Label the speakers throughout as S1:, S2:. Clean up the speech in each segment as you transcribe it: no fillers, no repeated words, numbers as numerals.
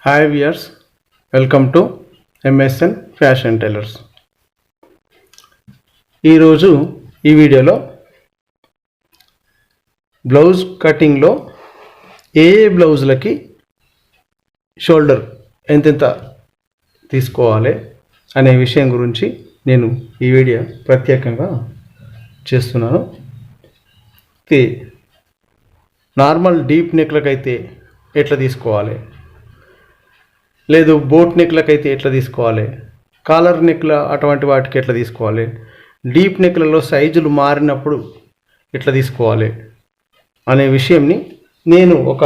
S1: Hi viewers, welcome to MSN fashion tailors. ఈరోజు ఈ వీడియోలో బ్లౌజ్ కటింగ్లో ఏ బ్లౌజులకి షోల్డర్ ఎంతెంత తీసుకోవాలి అనే విషయం గురించి నేను ఈ వీడియో ప్రత్యేకంగా చేస్తున్నాను. నార్మల్ డీప్ నెక్లకైతే ఎట్లా తీసుకోవాలి, లేదు బోట్ నెక్లకైతే ఎట్లా తీసుకోవాలి, కాలర్ నెక్ల అటువంటి వాటికి ఎట్లా తీసుకోవాలి, డీప్ నెక్లలో సైజులు మారినప్పుడు ఎట్లా తీసుకోవాలి అనే విషయంని నేను ఒక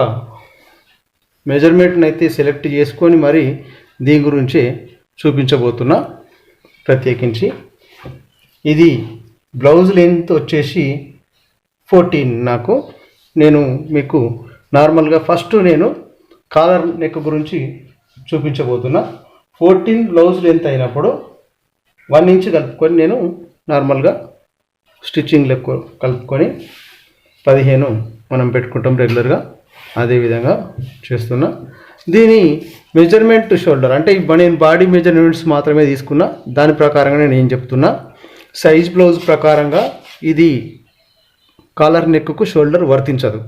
S1: మెజర్మెంట్ని అయితే సెలెక్ట్ చేసుకొని మరి దీని గురించి చూపించబోతున్నా. ప్రత్యేకించి ఇది బ్లౌజ్ లెంత్ వచ్చేసి 14. నేను మీకు నార్మల్గా ఫస్ట్ నేను కాలర్ నెక్ గురించి చూపించబోతున్నా. 14 బ్లౌజ్ లెంత్ అయినప్పుడు 1 ఇంచ్ కలుపుకొని నేను నార్మల్గా స్టిచ్చింగ్ లెక్క కలుపుకొని 15 మనం పెట్టుకుంటాం రెగ్యులర్గా. అదేవిధంగా చేస్తున్నా. దీని మెజర్మెంట్ షోల్డర్ అంటే నేను బాడీ మెజర్మెంట్స్ మాత్రమే తీసుకున్నా. దాని ప్రకారంగా నేను ఏం చెప్తున్నా, సైజ్ బ్లౌజ్ ప్రకారంగా ఇది కాలర్ నెక్కు షోల్డర్ వర్తించదు.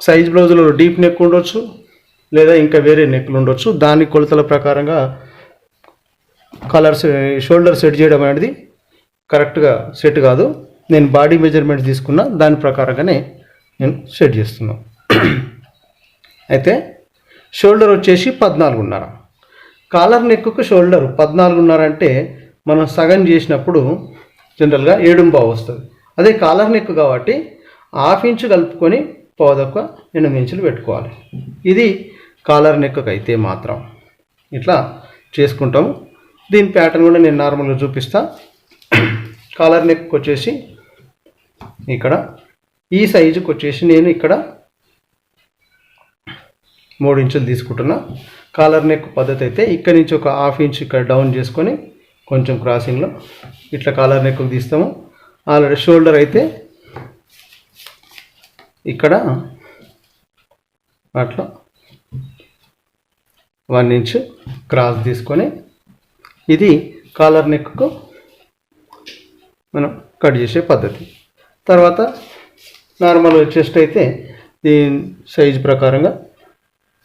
S1: సైజ్ బ్లౌజులో డీప్ నెక్ ఉండొచ్చు, లేదా ఇంకా వేరే నెక్లు ఉండొచ్చు. దాని కొలతల ప్రకారంగా షోల్డర్ సెట్ చేయడం అనేది కరెక్ట్గా సెట్ కాదు. నేను బాడీ మెజర్మెంట్స్ తీసుకున్నా, దాని ప్రకారంగానే నేను సెట్ చేస్తున్నాను. అయితే షోల్డర్ వచ్చేసి 14.5. కాలర్ నెక్కు షోల్డర్ 14.5 అంటే మనం సగం చేసినప్పుడు జనరల్గా 7.5 వస్తుంది. అదే కాలర్ నెక్ కాబట్టి 1/2 ఇంచు కలుపుకొని 8 ఇంచులు పెట్టుకోవాలి. ఇది కాలర్ నెక్ అయితే మాత్రం ఇట్లా చేసుకుంటాము. దీని ప్యాటర్న్ కూడా నేను నార్మల్గా చూపిస్తా. కాలర్ నెక్ వచ్చేసి ఇక్కడ ఈ సైజుకి వచ్చేసి నేను ఇక్కడ 3 ఇంచులు తీసుకుంటున్నా. కాలర్ నెక్ పద్ధతి అయితే ఇక్కడ నుంచి ఒక 1/2 ఇంచు ఇక్కడ డౌన్ చేసుకొని కొంచెం క్రాసింగ్లో ఇట్లా కాలర్ నెక్ తీస్తాము. ఆల్రెడీ షోల్డర్ అయితే ఇక్కడ అట్లా 1 ఇంచ్ క్రాస్ తీసుకొని ఇది కాలర్ నెక్కు మనం కట్ చేసే పద్ధతి. తర్వాత నార్మల్ చెస్ట్ అయితే దీని సైజు ప్రకారంగా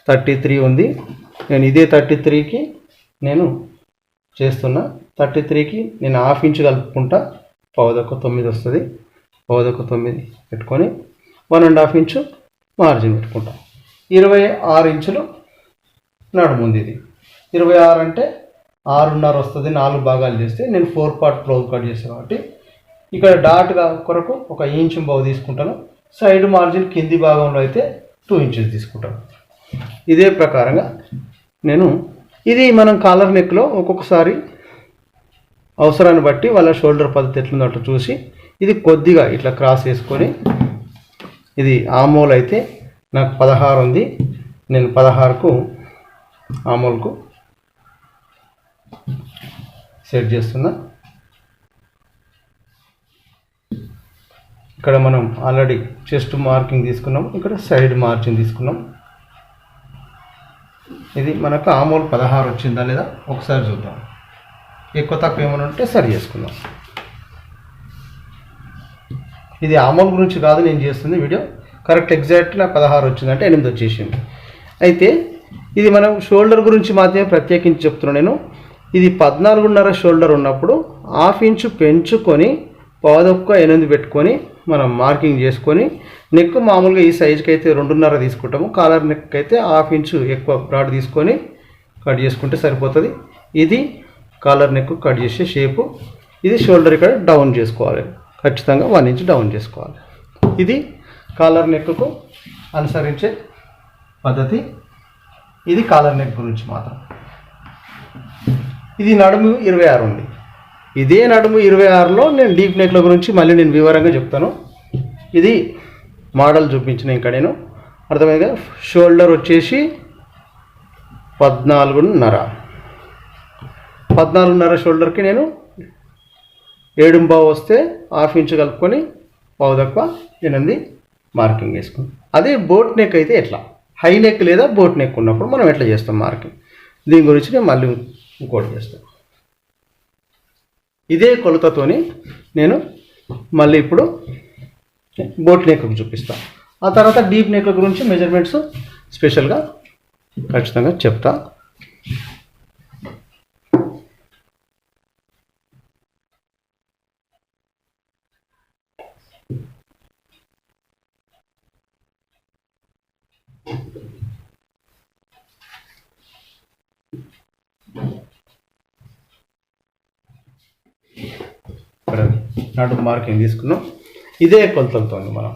S1: 33 ఉంది. నేను ఇదే 33కి నేను చేస్తున్నా. 33కి నేను 1/2 ఇంచు కలుపుకుంటా, 9 వస్తుంది. 9 పెట్టుకొని 1.5 ఇంచు మార్జిన్ పెట్టుకుంటాం. 26 ఇంచులు నడుముంది. ఇది 26 అంటే 6.5 వస్తుంది. 4 భాగాలు చేస్తే నేను 4 పార్ట్ బ్లౌజ్ కట్ చేస్తాను కాబట్టి ఇక్కడ డాట్గా కొరకు 1 ఇంచు బావు తీసుకుంటాను. సైడ్ మార్జిన్ కింది భాగంలో అయితే 2 ఇంచెస్ తీసుకుంటాను. ఇదే ప్రకారంగా నేను ఇది మనం కాలర్ నెక్లో ఒక్కొక్కసారి అవసరాన్ని బట్టి వాళ్ళ షోల్డర్ పద్ధతి ఎట్లుందో అట్లా చూసి ఇది కొద్దిగా ఇట్లా క్రాస్ చేసుకొని ఇది ఆమోల్ అయితే నాకు 16 ఉంది. నేను 16కు ఆమోల్కు సెట్ చేస్తున్నా. ఇక్కడ మనం ఆల్రెడీ చెస్ట్ మార్కింగ్ తీసుకున్నాం, ఇక్కడ సైడ్ మార్జిన్ తీసుకున్నాం. ఇది మనకు ఆమోల్ 16 వచ్చిందా లేదా ఒకసారి చూద్దాం. ఎక్కువ తక్కువ ఏమైనా ఉంటే సరి చేసుకుందాం. ఇది ఆమోల్ గురించి కాదు నేను చేస్తుంది వీడియో. కరెక్ట్ ఎగ్జాక్ట్గా 16 వచ్చిందంటే 8 వచ్చేసింది. అయితే ఇది మనం షోల్డర్ గురించి మాత్రమే ప్రత్యేకించి చెప్తున్నాను నేను. ఇది 14.5 షోల్డర్ ఉన్నప్పుడు 1/2 ఇంచు పెంచుకొని 8 పెట్టుకొని మనం మార్కింగ్ చేసుకొని నెక్ మామూలుగా ఈ సైజుకి అయితే 2.5 తీసుకుంటాము. కాలర్ నెక్ అయితే 1/2 ఇంచు ఎక్కువ బ్రాడ్ తీసుకొని కట్ చేసుకుంటే సరిపోతుంది. ఇది కాలర్ నెక్ కట్ చేసే షేపు. ఇది షోల్డర్ ఇక్కడ డౌన్ చేసుకోవాలి, ఖచ్చితంగా 1 ఇంచ్ డౌన్ చేసుకోవాలి. ఇది కాలర్ నెక్కు అనుసరించే పద్ధతి. ఇది కాలర్ నెక్ గురించి మాత్రం. ఇది నడుము 26 ఉంది. ఇదే నడుము 26లో నేను డీప్ నెక్ల గురించి మళ్ళీ నేను వివరంగా చెప్తాను. ఇది మోడల్ చూపించిన ఇంకా నేను అర్థమైందిగా. షోల్డర్ వచ్చేసి 14.5 షోల్డర్కి నేను 7.5 వస్తే 1/2 ఇంచు కలుపుకొని 8 మార్కింగ్ వేసుకుని. అదే బోట్ నెక్ అయితే ఎట్లా హై నెక్ లేదా బోట్ నెక్ ఉన్నప్పుడు మనం ఎట్లా చేస్తాం మార్కింగ్, దీని గురించి నేను మళ్ళీ ఇంకోటి చేస్తాను. ఇదే కొలతతోని నేను మళ్ళీ ఇప్పుడు బోట్ నెక్ చూపిస్తాను. ఆ తర్వాత డీప్ నెక్ గురించి మెజర్మెంట్స్ స్పెషల్గా ఖచ్చితంగా చెప్తా. నడుము మార్కింగ్ తీసుకున్నాం. ఇదే కొలతలతో మనం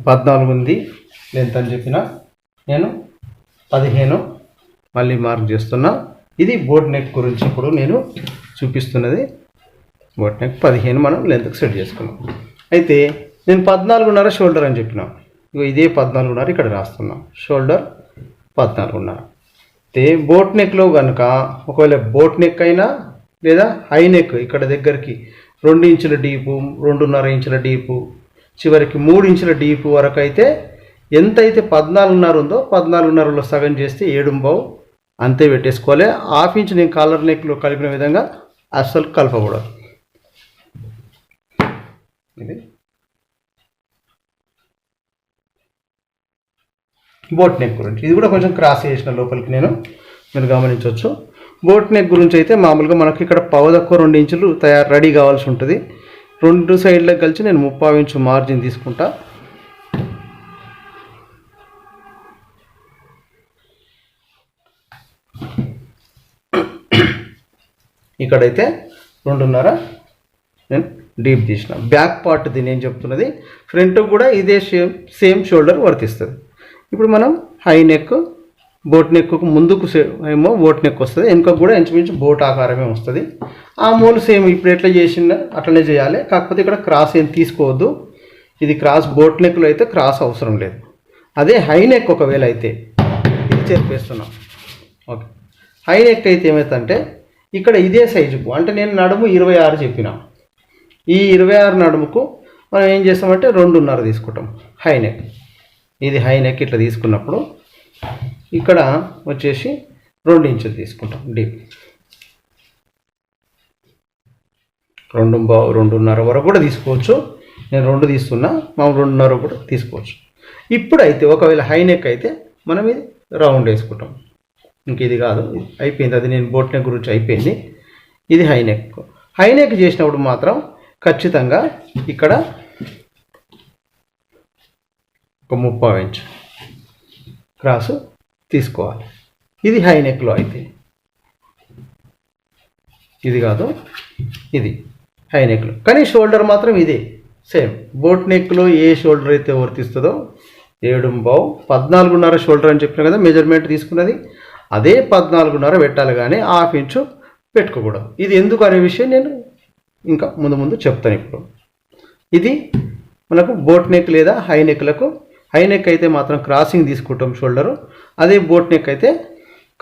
S1: 14 ఉంది లెంత్ అని చెప్పిన, నేను 15 మళ్ళీ మార్క్ చేస్తున్నా. ఇది బోట్ నెక్ గురించి ఇప్పుడు నేను చూపిస్తున్నది. బోట్ నెక్ 15 మనం లెంత్కి సెట్ చేసుకున్నాం. అయితే నేను 14.5 షోల్డర్ అని చెప్పిన, ఇదే 14.5 ఇక్కడ రాస్తున్నాం. షోల్డర్ 14.5. అయితే బోట్ నెక్లో కనుక ఒకవేళ బోట్ నెక్ అయినా లేదా హై నెక్ ఇక్కడ దగ్గరికి 2 ఇంచుల డీపు, 2.5 ఇంచుల డీపు, చివరికి 3 ఇంచుల డీపు వరకు అయితే ఎంతైతే 14.5 ఉందో 14.5లో సగం చేస్తే 7.5 అంతే పెట్టేసుకోవాలి. హాఫ్ ఇంచ్ నేను కాలర్ నెక్లో కలిపిన విధంగా అస్సలు కలపకూడదు. ఇది బోట్ నెక్ గురించి. ఇది కూడా కొంచెం క్రాస్ చేసిన లోపలికి మీరు గమనించవచ్చు. బోట్ నెక్ గురించి అయితే మామూలుగా మనకి ఇక్కడ పావుతక్కువ 2 ఇంచులు రెడీ కావాల్సి ఉంటుంది. 2 సైడ్లకు కలిసి నేను 30 ఇంచు మార్జిన్ తీసుకుంటా. ఇక్కడైతే 2.5 నేను డీప్ తీసిన. బ్యాక్ పార్ట్ దీని ఏం చెప్తున్నది, ఫ్రంట్ కూడా ఇదే సేమ్ షోల్డర్ వర్తిస్తుంది. ఇప్పుడు మనం హై నెక్ బోట్ నెక్కు ముందుకు ఏమో బోట్ నెక్ వస్తుంది, వెనుక కూడా ఇంచుమించు బోట్ ఆకారమే వస్తుంది. ఆ మూలు సేమ్ ఇప్పుడు ఎట్లా చేసిందో అట్లనే చేయాలి. కాకపోతే ఇక్కడ క్రాస్ ఏం తీసుకోవద్దు. ఇది క్రాస్ బోట్ నెక్లో అయితే క్రాస్ అవసరం లేదు. అదే హై నెక్ ఒకవేళ అయితే ఇది చెప్పేస్తున్నాం. ఓకే, హై నెక్ అయితే ఏమవుతుందంటే ఇక్కడ ఇదే సైజుకు, అంటే నేను నడుము 26 చెప్పిన, ఈ 26 నడుముకు మనం ఏం చేస్తామంటే 2.5 తీసుకుంటాం హై నెక్. ఇది హై నెక్ ఇట్లా తీసుకున్నప్పుడు ఇక్కడ వచ్చేసి 2 ఇంచులు తీసుకుంటాం డీప్. 2.5 వరకు కూడా తీసుకోవచ్చు. నేను 2 తీస్తున్నా, మనం 2.5 కూడా తీసుకోవచ్చు. ఇప్పుడైతే ఒకవేళ హై నెక్ అయితే మనం ఇది రౌండ్ వేసుకుంటాం. ఇంక ఇది కాదు, అయిపోయింది. అది నేను బోట్ నెక్ గురించి అయిపోయింది. ఇది హై నెక్. హై నెక్ చేసినప్పుడు మాత్రం ఖచ్చితంగా ఇక్కడ ఒక 30 ఇంచ్ క్రాసు తీసుకోవాలి. ఇది హై నెక్లో అయితే, ఇది కాదు, ఇది హై నెక్లో. కానీ షోల్డర్ మాత్రం ఇదే సేమ్. బోట్ నెక్లో ఏ షోల్డర్ అయితే వర్తిస్తుందో 7.5 14.5 షోల్డర్ అని చెప్పిన కదా మెజర్మెంట్ తీసుకున్నది, అదే 14.5 పెట్టాలి, కానీ హాఫ్ ఇంచు పెట్టుకోకూడదు. ఇది ఎందుకు అనే విషయం నేను ఇంకా ముందు చెప్తాను. ఇప్పుడు ఇది మనకు బోట్ నెక్ లేదా హై నెక్లకు, హై నెక్ అయితే మాత్రం క్రాసింగ్ తీసుకుంటాం షోల్డరు, అదే బోట్ నెక్ అయితే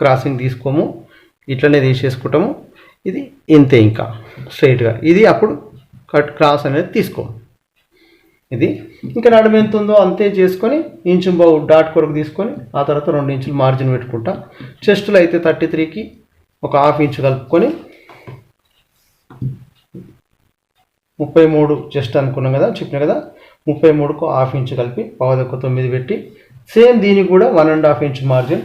S1: క్రాసింగ్ తీసుకోము, ఇట్లనే తీసేసుకుంటాము. ఇది ఇంతే, ఇంకా స్ట్రైట్గా ఇది అప్పుడు క్రాస్ అనేది తీసుకోము. ఇది ఇంకా నడుము ఎంత ఉందో అంతే చేసుకొని ఇంచు బావు డాట్ కొరకు తీసుకొని ఆ తర్వాత 2 ఇంచులు మార్జిన్ పెట్టుకుంటా. చెస్ట్లో అయితే 33కి ఒక హాఫ్ ఇంచు కలుపుకొని 33 చెస్ట్ అనుకున్నాం కదా, చెప్పిన కదా, 33కు హాఫ్ ఇంచు కలిపి 9.5 పెట్టి సేమ్ దీనికి కూడా 1.5 ఇంచ్ మార్జిన్.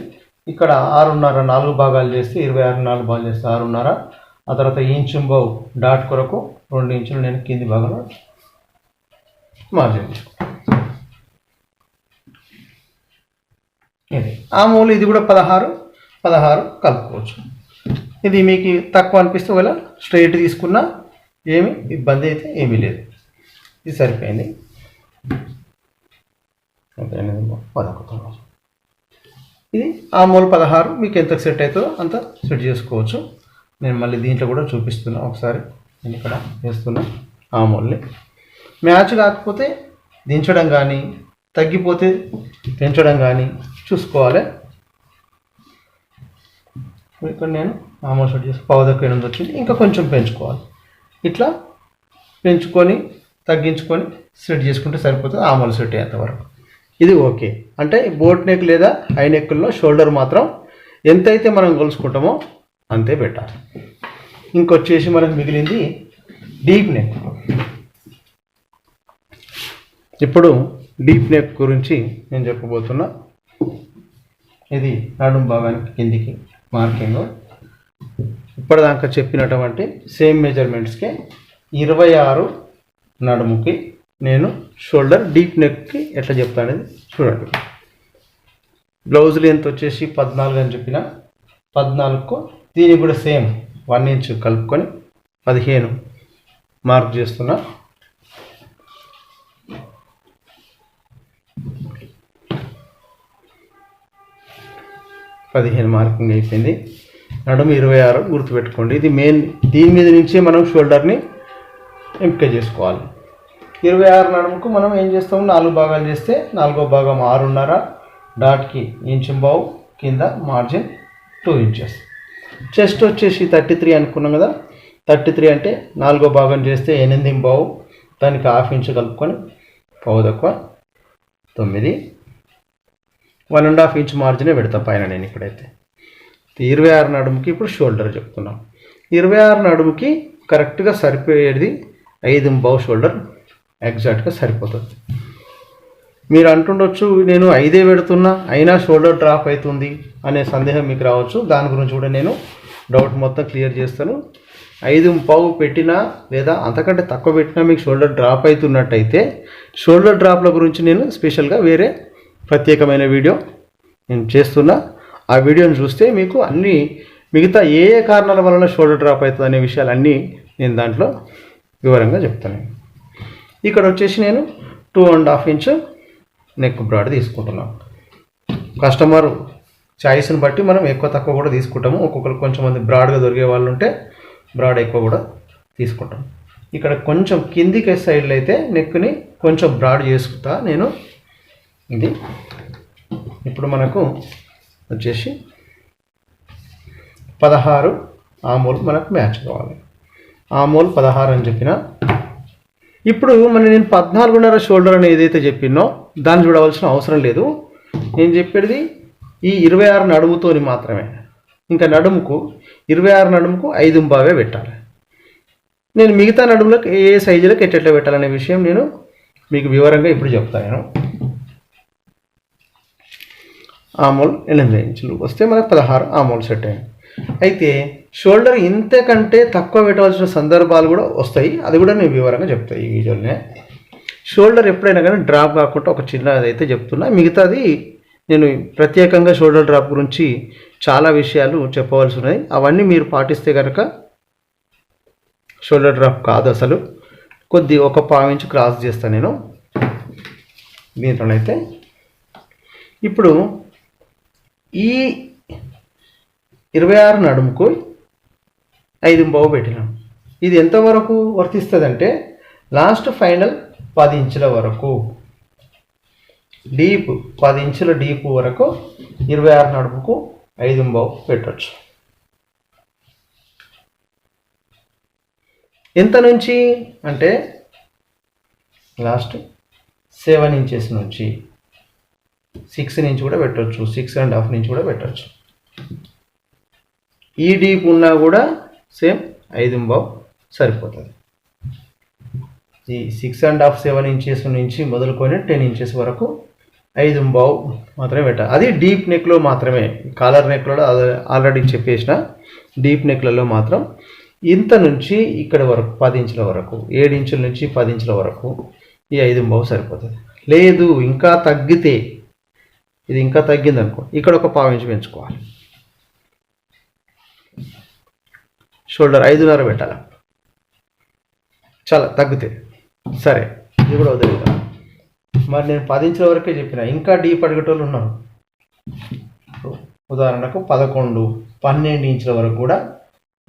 S1: ఇక్కడ 6.5 4 భాగాలు చేస్తే 26 4 భాగాలు చేస్తే 6.5. ఆ తర్వాత ఇంచు బావు డాట్ కొరకు 2 ఇంచులు నేను కింది భాగంలో మార్జిన్. ఇది ఆ మూలు, ఇది కూడా 16 కలుపుకోవచ్చు. ఇది మీకు తక్కువ అనిపిస్తే ఒకవేళ స్ట్రైట్ తీసుకున్నా ఏమి ఇబ్బంది అయితే ఏమీ లేదు. ఇది సరిపోయింది. 11. ఇది ఆ మూలు 16, మీకు ఎంత సెట్ అవుతుందో అంత సెట్ చేసుకోవచ్చు. నేను మళ్ళీ దీంట్లో కూడా చూపిస్తున్నా ఒకసారి. నేను ఇక్కడ వేస్తున్నా ఆ మూలని. మ్యాచ్ కాకపోతే దించడం కానీ, తగ్గిపోతే పెంచడం కానీ చూసుకోవాలి. ఇక్కడ నేను మామూలు సెట్ చేసి 9.5 వచ్చింది, ఇంకా కొంచెం పెంచుకోవాలి. ఇట్లా పెంచుకొని తగ్గించుకొని సెట్ చేసుకుంటే సరిపోతుంది ఆమోల్ సెట్ అయ్యేంతవరకు. ఇది ఓకే. అంటే బోట్ నెక్ లేదా హై నెక్లో షోల్డర్ మాత్రం ఎంతైతే మనం కొలుసుకుంటామో అంతే పెట్టాలి. ఇంకొచ్చేసి మనకు మిగిలింది డీప్ నెక్. ఇప్పుడు డీప్ నెక్ గురించి నేను చెప్పబోతున్నా. ఇది నడుము భాగానికి కిందికి మార్కింగ్. ఇప్పటిదాకా చెప్పినటువంటి సేమ్ మెజర్మెంట్స్కి 26 నడుముకి నేను షోల్డర్ డీప్ నెక్కి ఎట్లా చెప్తానది చూడండి. బ్లౌజ్ లెంత్ వచ్చేసి 14 అని చెప్పిన 14కు దీనికి కూడా సేమ్ 1 ఇంచ్ కలుపుకొని 15 మార్క్ చేస్తున్నా. మార్కింగ్ అయిపోయింది. నడుము 26 గుర్తుపెట్టుకోండి. ఇది మెయిన్. దీని మీద నుంచే మనం షోల్డర్ని ఎంపిక చేసుకోవాలి. 26 నడుముకు మనం ఏం చేస్తాము, 4 భాగాలు చేస్తే 4వ భాగం 6.5, డాట్కి ఇంచు బావు, కింద మార్జిన్ 2 ఇంచెస్. చెస్ట్ వచ్చేసి 33 అనుకున్నాం కదా. 33 అంటే 4వ భాగం చేస్తే 8 బావు, దానికి 1/2 ఇంచు కలుపుకొని పావు తక్కువ 9, 1.5 ఇంచ్ మార్జినే పెడతా పైన నేను ఇక్కడైతే. 26 నడుముకి ఇప్పుడు షోల్డర్ చెప్తున్నాం. 26 నడుముకి కరెక్ట్గా సరిపోయేది 5 బావు షోల్డర్ ఎగ్జాక్ట్గా సరిపోతుంది. మీరు అంటుండొచ్చు, నేను 5 పెడుతున్నా అయినా షోల్డర్ డ్రాప్ అవుతుంది అనే సందేహం మీకు రావచ్చు. దాని గురించి కూడా నేను డౌట్ మొత్తం క్లియర్ చేస్తాను. 5 పావు పెట్టినా లేదా అంతకంటే తక్కువ పెట్టినా మీకు షోల్డర్ డ్రాప్ అవుతున్నట్టయితే షోల్డర్ డ్రాప్ల గురించి నేను స్పెషల్గా వేరే ప్రత్యేకమైన వీడియో నేను చేస్తున్నా. ఆ వీడియోని చూస్తే మీకు అన్నీ మిగతా ఏ ఏ కారణాల వలన షోల్డర్ డ్రాప్ అవుతుంది అనే విషయాలన్నీ నేను దాంట్లో వివరంగా చెప్తాను. ఇక్కడ వచ్చేసి నేను 2.5 ఇంచ్ నెక్ బ్రాడ్ తీసుకుంటున్నాను. కస్టమర్ చాయిస్ని బట్టి మనం ఎక్కువ తక్కువ కూడా తీసుకుంటాము. ఒక్కొక్కరు కొంచెం మంది బ్రాడ్గా దొరికే వాళ్ళు ఉంటే బ్రాడ్ ఎక్కువ కూడా తీసుకుంటాం. ఇక్కడ కొంచెం కిందికి సైడ్లో అయితే నెక్ని కొంచెం బ్రాడ్ చేసుకుంటా నేను. ఇది ఇప్పుడు మనకు వచ్చేసి 16 ఆమోల్ మనకు మ్యాచ్ కావాలి. ఆమోల్ 16 అని చెప్పిన. ఇప్పుడు నేను 14.5 షోల్డర్ అని ఏదైతే చెప్పినో దాన్ని చూడవలసిన అవసరం లేదు. నేను చెప్పేది ఈ 26 నడుముతోని మాత్రమే. ఇంకా నడుముకు 26 నడుముకు 5 బావే పెట్టాలి. నేను మిగతా నడుములకు ఏ సైజులకు ఎట్లా పెట్టాలనే విషయం నేను మీకు వివరంగా ఇప్పుడు చెప్తాను. ఆమోల్ 8 ఇంచులు వస్తే మనకు 16 ఆమోల్ సెట్ అయ్యింది. అయితే షోల్డర్ ఇంతకంటే తక్కువ పెట్టవలసిన సందర్భాలు కూడా వస్తాయి. అది కూడా నేను వివరంగా చెప్తాను ఈ వీడియోలోనే. షోల్డర్ ఎప్పుడైనా కానీ డ్రాప్ కాకుండా ఒక చిన్నది అయితే చెప్తున్నా. మిగతాది నేను ప్రత్యేకంగా షోల్డర్ డ్రాప్ గురించి చాలా విషయాలు చెప్పవలసి ఉన్నాయి. అవన్నీ మీరు పాటిస్తే కనుక షోల్డర్ డ్రాప్ కాదు. అసలు ఒక 1/4 ఇంచ్ క్రాస్ చేస్తాను నేను దీంట్లోనైతే. ఇప్పుడు ఈ 26 నడుముకు 5 బావు పెట్టినాం. ఇది ఎంతవరకు వర్తిస్తుంది లాస్ట్ ఫైనల్ 10 ఇంచుల వరకు డీప్, 10 ఇంచుల డీప్ వరకు 26 నడుముకు 5 బావు పెట్టవచ్చు. ఎంత నుంచి అంటే లాస్ట్ 7 ఇంచెస్ నుంచి 6 నుంచి కూడా పెట్టవచ్చు, 6.5 నుంచి కూడా పెట్టవచ్చు. ఈ డీప్ ఉన్నా కూడా సేమ్ 5 బావు సరిపోతుంది. ఈ 6.5 7 ఇంచెస్ నుంచి మొదలుకొని 10 ఇంచెస్ వరకు 5 బావు మాత్రమే పెట్టాలి. అది డీప్ నెక్లో మాత్రమే. కాలర్ నెక్లో ఆల్రెడీ చెప్పేసిన డీప్ నెక్లలో మాత్రం ఇంత నుంచి ఇక్కడ వరకు 10 ఇంచుల వరకు, 7 ఇంచుల నుంచి 10 ఇంచుల వరకు ఈ 5 బావు సరిపోతుంది. లేదు ఇంకా తగ్గితే, ఇది ఇంకా తగ్గింది అనుకో, ఇక్కడ ఒక 1/4 ఇంచు పెంచుకోవాలి. షోల్డర్ 5.5 పెట్టాలి. చాలా తగ్గితే సరే, ఇది కూడా వదిలేదు. మరి నేను 10 ఇంచుల వరకే చెప్పిన, ఇంకా డీప్ అడిగేటోళ్ళు ఉన్నారు. ఉదాహరణకు 11 12 ఇంచుల వరకు కూడా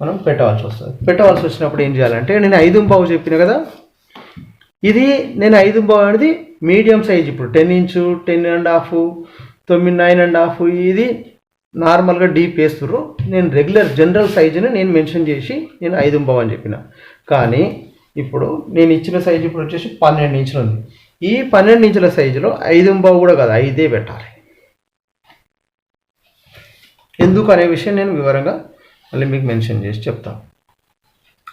S1: మనం పెట్టవలసి వస్తుంది. పెట్టవలసి వచ్చినప్పుడు ఏం చేయాలంటే, నేను 5 బావు చెప్పిన కదా, ఇది నేను 5 బావు అనేది మీడియం సైజ్. ఇప్పుడు 10 ఇంచు 10.5 9.5 ఇది నార్మల్గా డీప్ వేస్తుర్రు. నేను రెగ్యులర్ జనరల్ సైజుని నేను మెన్షన్ చేసి నేను 5 బావు అని చెప్పిన. కానీ ఇప్పుడు నేను ఇచ్చిన సైజు ఇప్పుడు వచ్చేసి 12 ఇంచులు ఉంది. ఈ 12 ఇంచుల సైజులో 5 కూడా కాదు 5 పెట్టాలి. ఎందుకు అనే విషయం నేను వివరంగా మళ్ళీ మీకు మెన్షన్ చేసి చెప్తాను.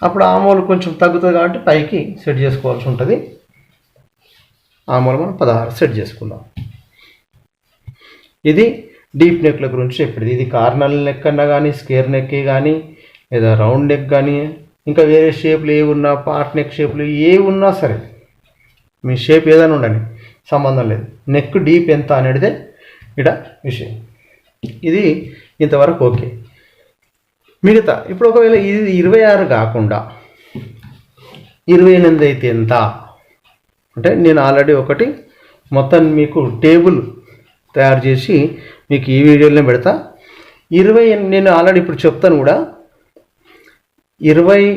S1: అప్పుడు ఆమోలు కొంచెం తగ్గుతుంది కాబట్టి పైకి సెట్ చేసుకోవాల్సి ఉంటుంది. ఆమోలు మనం 16 సెట్ చేసుకుందాం. ఇది డీప్ నెక్ల గురించి చెప్పేది. ఇది కార్నర్ నెక్ అన్నా కానీ, స్క్వేర్ నెక్ కానీ, లేదా రౌండ్ నెక్ కానీ, ఇంకా వేరే షేప్లు ఏ ఉన్నా, పార్ట్ నెక్ షేప్లు ఏ ఉన్నా సరే, మీ షేప్ ఏదైనా ఉండండి, సంబంధం లేదు. నెక్ డీప్ ఎంత అనేది ఇక్కడ విషయం. ఇది ఇంతవరకు ఓకే. మిగతా ఇప్పుడు ఒకవేళ ఇది 26 కాకుండా 28 అయితే ఎంత అంటే, నేను ఆల్రెడీ ఒకటి మొత్తం మీకు టేబుల్ తయారు చేసి మీకు ఈ వీడియోలో పెడతా. 20 నేను ఆల్రెడీ ఇప్పుడు చెప్తాను కూడా. 26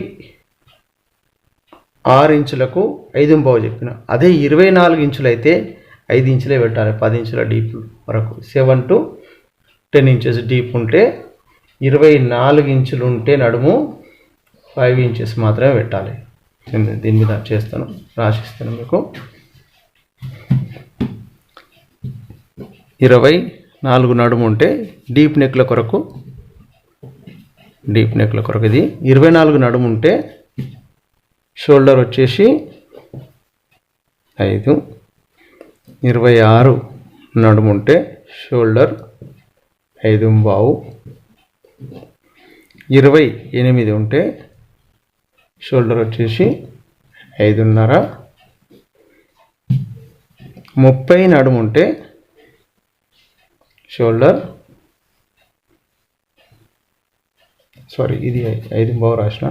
S1: ఇంచులకు 5 చెప్పిన. అదే 24 ఇంచులు అయితే 5 ఇంచులే పెట్టాలి. 10 ఇంచుల డీప్ వరకు 7 to 10 ఇంచెస్ డీప్ ఉంటే, 24 ఇంచులు ఉంటే నడుము 5 ఇంచెస్ మాత్రమే పెట్టాలి. దీని మీద చేస్తాను, రాసిస్తాను మీకు. 24 నడుము ఉంటే డీప్ నెక్ల కొరకు ఇది 24 నడుము ఉంటే షోల్డర్ వచ్చేసి 5, 26 నడుము ఉంటే షోల్డర్ 5.5, 28 ఉంటే షోల్డర్ వచ్చేసి 5.5, 30 నడుము ఉంటే షోల్డర్ ఇది 5.5 రాసిన,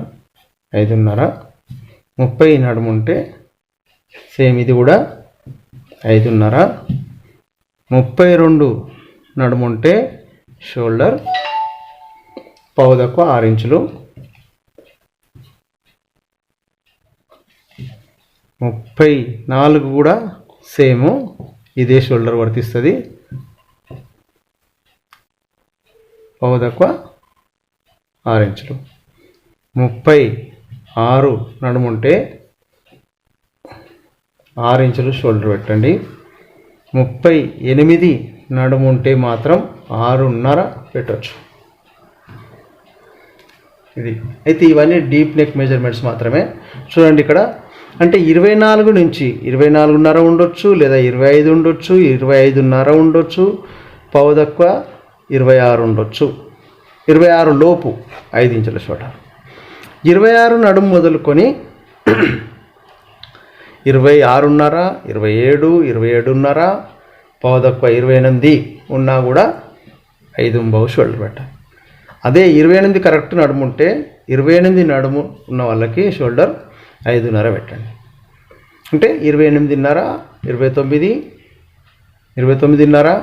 S1: 5.5, 30 నడుము ఉంటే సేమ్ ఇది కూడా 5.5, 32 నడుము ఉంటే షోల్డర్ 6 ఇంచులు, 34 కూడా సేమ్ ఇదే షోల్డర్ వర్తిస్తుంది, 6 ఇంచులు, 36 నడుము ఉంటే 6 ఇంచులు షోల్డర్ పెట్టండి. 38 నడుము ఉంటే మాత్రం 6.5 పెట్టవచ్చు. ఇది అయితే ఇవన్నీ డీప్ నెక్ మెజర్మెంట్స్ మాత్రమే. చూడండి ఇక్కడ అంటే 24 నుంచి 24.5 ఉండొచ్చు, లేదా 25 ఉండొచ్చు, 25.5 ఉండొచ్చు, 26 ఉండొచ్చు, 26 లోపు 5 ఇంచుల షోల్డర్. 26 నడుము మొదలుకొని 26.5, 27, 27.5, 28 ఉన్నా కూడా 5.5 షోల్డర్ పెట్టాలి. అదే 28 కరెక్ట్ నడుము ఉంటే 28 నడుము ఉన్న వాళ్ళకి షోల్డర్ 5.5 పెట్టండి. అంటే 28.5, 29, 29.5,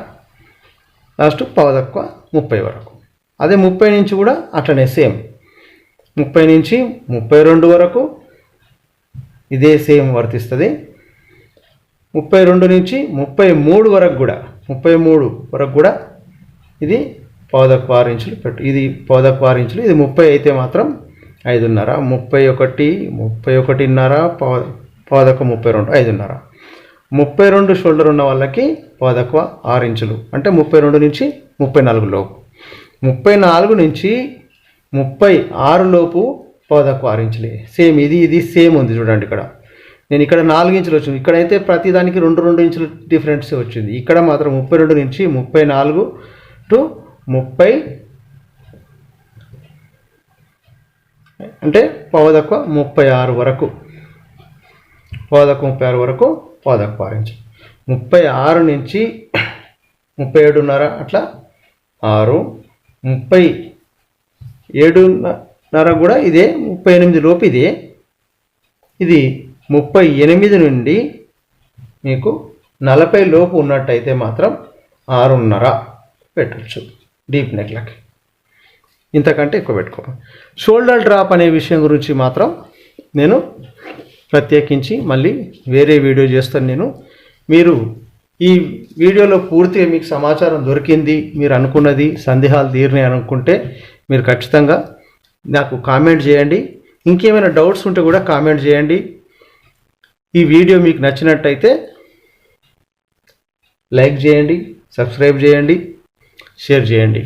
S1: లాస్ట్ 30 వరకు. అదే 30 నుంచి కూడా అట్లనే సేమ్ 30 నుంచి 32 వరకు ఇదే సేమ్ వర్తిస్తుంది. 32 నుంచి 33 వరకు కూడా ఇది 6 ఇంచులు పెట్టు. ఇది 6 ఇంచులు, ఇది 30 అయితే మాత్రం 5.5, 31, 31.5, 32, 5.5. 32 షోల్డర్ ఉన్న వాళ్ళకి 6 ఇంచులు అంటే 32 నుంచి 34 లోపు, 34 నుంచి 36 లోపు 6 ఇంచులే. సేమ్ ఇది సేమ్ ఉంది. చూడండి ఇక్కడ నేను ఇక్కడ 4 ఇంచులు వచ్చింది, ఇక్కడైతే ప్రతిదానికి 2 ఇంచులు డిఫరెన్స్ వచ్చింది. ఇక్కడ మాత్రం 32 నుంచి 34 టు 30 అంటే 36 వరకు 6 ఇంచులు. 36 నుంచి 37.5 అట్లా 6, 37.5 కూడా ఇదే, 38 లోపు ఇదే. ఇది 38 నుండి మీకు 40 లోపు ఉన్నట్టయితే మాత్రం 6.5 పెట్టచ్చు డీప్ నెక్లకి. ఇంతకంటే ఎక్కువ పెట్టుకోవాలి. షోల్డర్ డ్రాప్ అనే విషయం గురించి మాత్రం నేను ప్రత్యేకించి మళ్ళీ వేరే వీడియో చేస్తాను. మీరు ఈ వీడియోలో పూర్తిగా మీకు సమాచారం దొరికింది, మీరు అనుకున్నది, సందేహాలు తీరినాయి అనుకుంటే మీరు ఖచ్చితంగా నాకు కామెంట్ చేయండి. ఇంకేమైనా డౌట్స్ ఉంటే కూడా కామెంట్ చేయండి. ఈ వీడియో మీకు నచ్చినట్టయితే లైక్ చేయండి, సబ్స్క్రైబ్ చేయండి, షేర్ చేయండి.